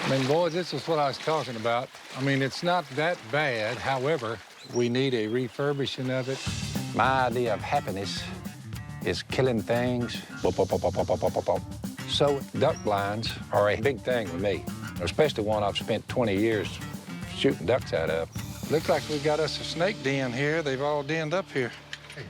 I mean, boys, this is what I was talking about. I mean, it's not that bad. However, we need a refurbishing of it. My idea of happiness is killing things. So duck blinds are a big thing with me, especially one I've spent 20 years shooting ducks out of. Looks like we got us a snake den here. They've all denned up here.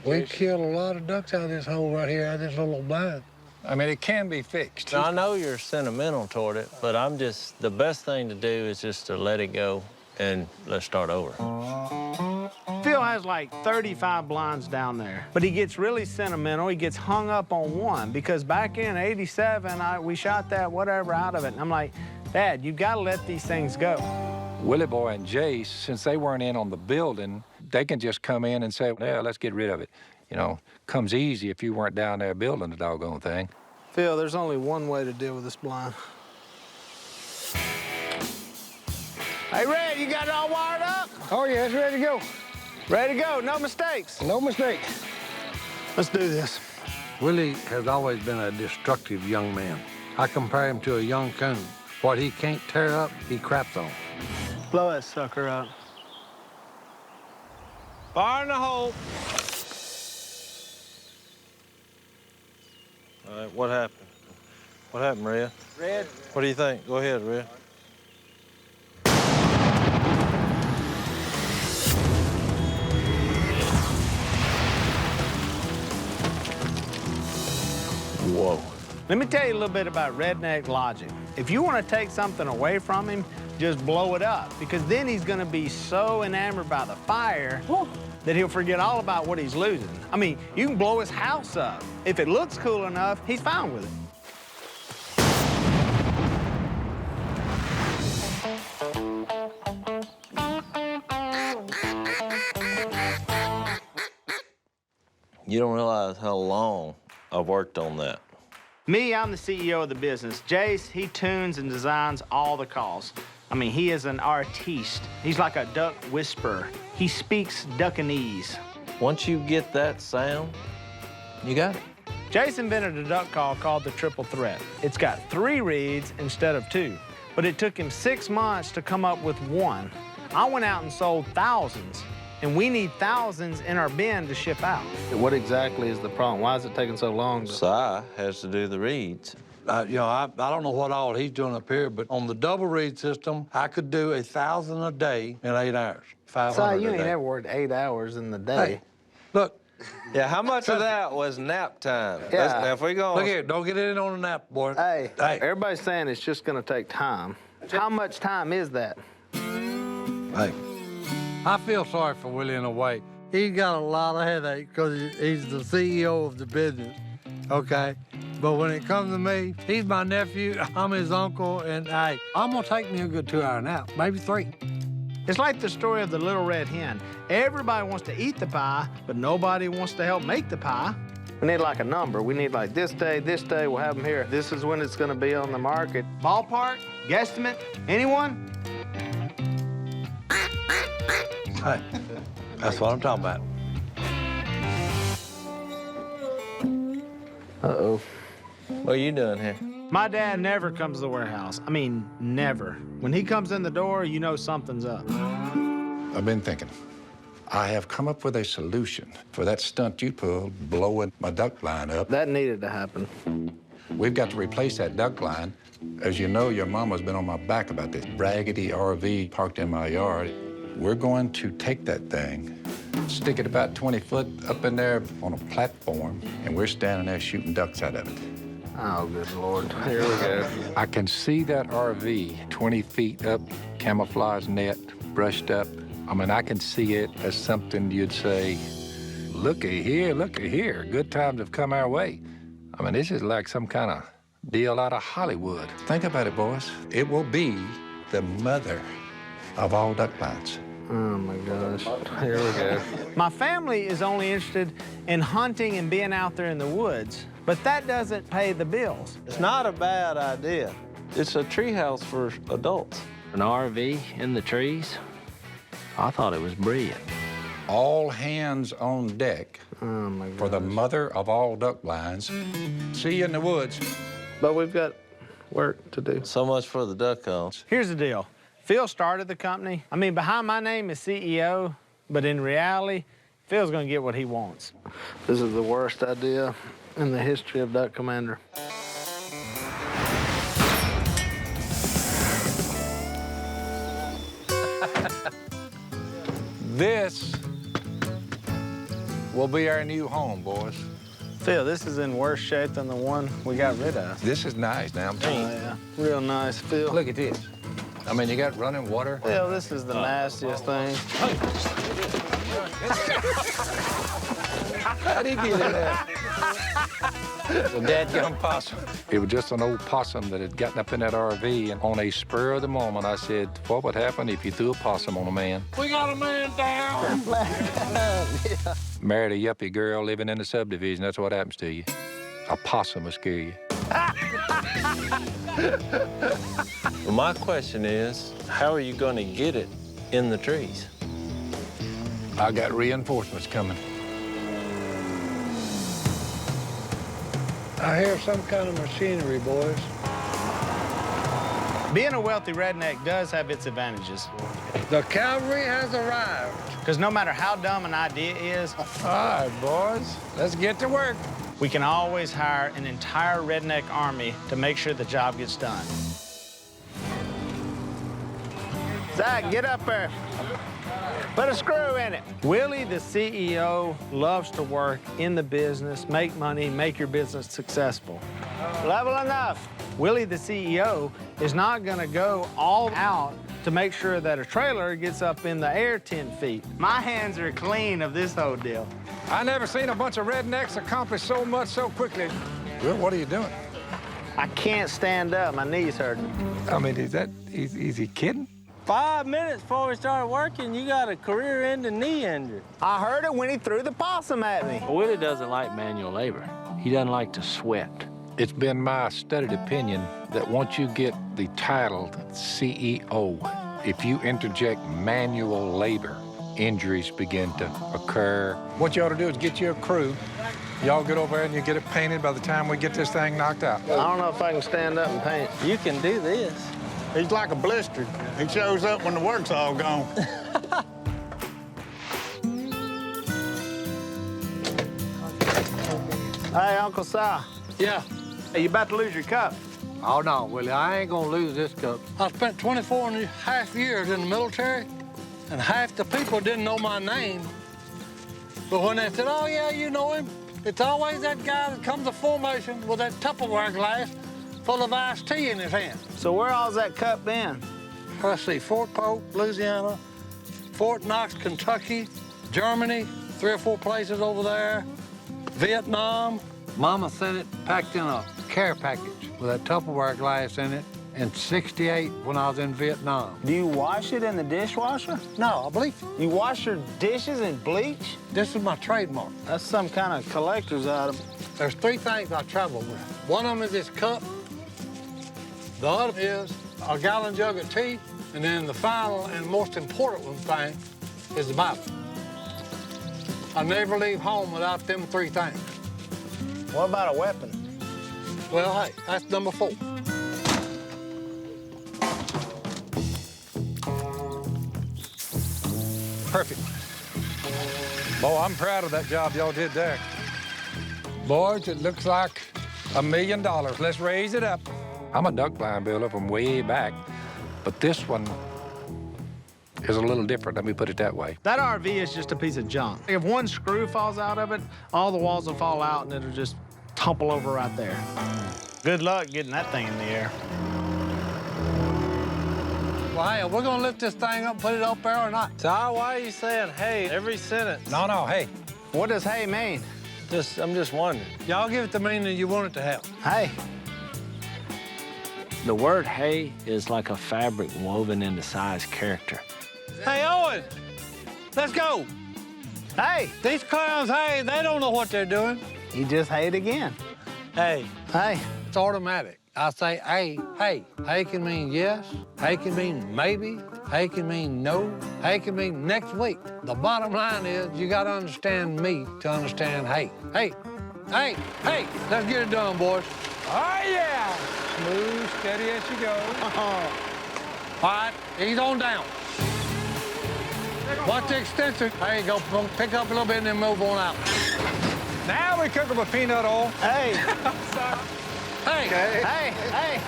We killed a lot of ducks out of this hole right here, out of this little blind. I mean, it can be fixed. Now, I know you're sentimental toward it, but the best thing to do is just to let it go and let's start over. Phil has like 35 blinds down there, but he gets really sentimental. He gets hung up on one because back in '87, we shot that whatever out of it. And I'm like, Dad, you gotta let these things go. Willie Boy and Jace, since they weren't in on the building, they can just come in and say, yeah, let's get rid of it. You know, comes easy if you weren't down there building the doggone thing. Phil, there's only one way to deal with this blind. Hey, Red, you got it all wired up? Oh, yeah, it's ready to go. Ready to go, no mistakes. No mistake. Let's do this. Willie has always been a destructive young man. I compare him to a young coon. What he can't tear up, he craps on. Blow that sucker up. Fire in the hole. All right, what happened? What happened, Red? Red. What do you think? Go ahead, Red. Whoa. Let me tell you a little bit about redneck logic. If you want to take something away from him, just blow it up, because then he's going to be so enamored by the fire that he'll forget all about what he's losing. I mean, you can blow his house up. If it looks cool enough, he's fine with it. You don't realize how long I've worked on that. Me, I'm the CEO of the business. Jace, he tunes and designs all the calls. I mean, he is an artiste. He's like a duck whisperer. He speaks Duckanese. Once you get that sound, you got it. Jace invented a duck call called the triple threat. It's got 3 reeds instead of 2, but it took him 6 months to come up with one. I went out and sold thousands, and we need thousands in our bin to ship out. What exactly is the problem? Why is it taking so long? Si has to do the reeds. I don't know what all he's doing up here, but on the double reed system, I could do 1,000 a day in 8 hours. 500 you a ain't day. ever worked 8 hours in the day. Hey, look. Yeah, how much of that was nap time? Yeah. Now, if we go Look here, don't get in on a nap, boy. Hey, Hey. everybody's saying it's just gonna take time. How much time is that? Hey. I feel sorry for Willie in a way. He's got a lot of headache because he's the CEO of the business, okay? But when it comes to me, he's my nephew, I'm his uncle, and hey, I'm gonna take me a good 2-hour nap, maybe 3. It's like the story of the little red hen. Everybody wants to eat the pie, but nobody wants to help make the pie. We need like a number. We need like this day, we'll have them here. This is when it's gonna be on the market. Ballpark, guesstimate, anyone? Hey, that's what I'm talking about. Uh-oh. What are you doing here? My dad never comes to the warehouse. I mean, never. When he comes in the door, you know something's up. I've been thinking. I have come up with a solution for that stunt you pulled, blowing my duck blind up. That needed to happen. We've got to replace that duck blind. As you know, your mama's been on my back about this raggedy RV parked in my yard. We're going to take that thing, stick it about 20 foot up in there on a platform, and we're standing there shooting ducks out of it. Oh, good Lord. Here we go. I can see that RV 20 feet up, camouflage net, brushed up. I mean, I can see it as something you'd say, looky here, good times have come our way. I mean, this is like some kind of deal out of Hollywood. Think about it, boys. It will be the mother of all duck blinds. Oh, my gosh. Here we go. My family is only interested in hunting and being out there in the woods, but that doesn't pay the bills. It's not a bad idea. It's a treehouse for adults. An RV in the trees? I thought it was brilliant. All hands on deck Oh, my gosh. for the mother of all duck blinds. See you in the woods. But we've got work to do. So much for the duck calls. Here's the deal. Phil started the company. I mean, behind my name is CEO, but in reality, Phil's gonna get what he wants. This is the worst idea in the history of Duck Commander. This will be our new home, boys. Phil, this is in worse shape than the one we got rid of. This is nice now, I'm Oh, telling you. yeah. Real nice, Phil. Look at this. I mean, you got running water. Phil, this is the nastiest thing. How'd he get in there? The dadgum possum. It was just an old possum that had gotten up in that RV, and on a spur of the moment, I said, what would happen if you threw a possum on a man? We got a man down. Married a yuppie girl living in the subdivision, that's what happens to you. A possum will scare you. Well, my question is, how are you going to get it in the trees? I got reinforcements coming. I hear some kind of machinery, boys. Being a wealthy redneck does have its advantages. The cavalry has arrived. Because no matter how dumb an idea is, All right, boys, let's get to work. we can always hire an entire redneck army to make sure the job gets done. Zach, get up there. Put a screw in it. Willie, the CEO, loves to work in the business, make money, make your business successful. Level enough. Willie, the CEO, is not gonna go all out to make sure that a trailer gets up in the air 10 feet. My hands are clean of this whole deal. I never seen a bunch of rednecks accomplish so much so quickly. Well, what are you doing? I can't stand up, my knees hurt. I mean, is he kidding? 5 minutes before we started working, you got a career-ending knee injury. I heard it when he threw the possum at me. Willie doesn't like manual labor. He doesn't like to sweat. It's been my studied opinion that once you get the title CEO, if you interject manual labor, injuries begin to occur. What you ought to do is get you a crew. Y'all get over there and you get it painted by the time we get this thing knocked out. I don't know if I can stand up and paint. You can do this. He's like a blister. He shows up when the work's all gone. Hey, Uncle Si. Yeah. Hey, you about to lose your cup. Oh, no, Willie, I ain't gonna lose this cup. I spent 24 and a half years in the military, and half the people didn't know my name. But when they said, oh, yeah, you know him, it's always that guy that comes to formation with that Tupperware glass full of iced tea in his hand. So where all's that cup been? Let's see, Fort Polk, Louisiana, Fort Knox, Kentucky, Germany, 3 or 4 places over there, Vietnam. Mama sent it packed in a care package with that Tupperware glass in it in '68 when I was in Vietnam. Do you wash it in the dishwasher? No, I believe you. You wash your dishes in bleach? This is my trademark. That's some kind of collector's item. There's 3 things I travel with. One of them is this cup. The other is a gallon jug of tea. And then the final and most important one thing is the Bible. I never leave home without them 3 things. What about a weapon? Well, hey, that's number 4. Perfect. Boy, I'm proud of that job y'all did there. Boys, it looks like $1 million. Let's raise it up. I'm a duck blind builder from way back, but this one is a little different, let me put it that way. That RV is just a piece of junk. If one screw falls out of it, all the walls will fall out and it'll just tumble over right there. Good luck getting that thing in the air. Well, hey, are we gonna lift this thing up and put it up there or not? Ty, why are you saying hey every sentence? No, hey. What does hey mean? I'm just wondering. Y'all give it the meaning you want it to have. Hey. The word hay is like a fabric woven into Si's character. Hey, Owen, let's go. Hey. These clowns, hey, they don't know what they're doing. He just hayed again. Hey, Hey. it's automatic. I say, hey, hey. Hey can mean yes. Hey can mean maybe. Hey can mean no. Hey can mean next week. The bottom line is you got to understand me to understand hey. Hey, hey, hey. Let's get it done, boys. Oh, yeah. Smooth, steady as you go. All right, ease on down. Watch the extensor. There you go. Pick up a little bit and then move on out. Now we cook them with peanut oil. Hey, Hey, hey, hey.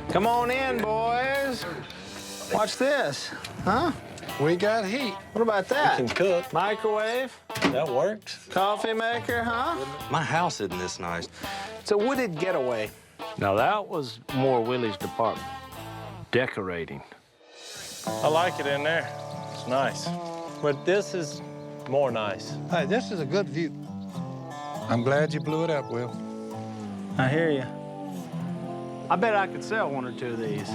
Come on in, boys. Watch this. Huh? we got heat. What about that? Can cook. Microwave, That works. coffee maker, huh? My house isn't this nice. It's a wooded getaway. Now, that was more Willie's department. Decorating. I like it in there. It's nice. But this is more nice. Hey, this is a good view. I'm glad you blew it up, Will. I hear you. I bet I could sell one or two of these.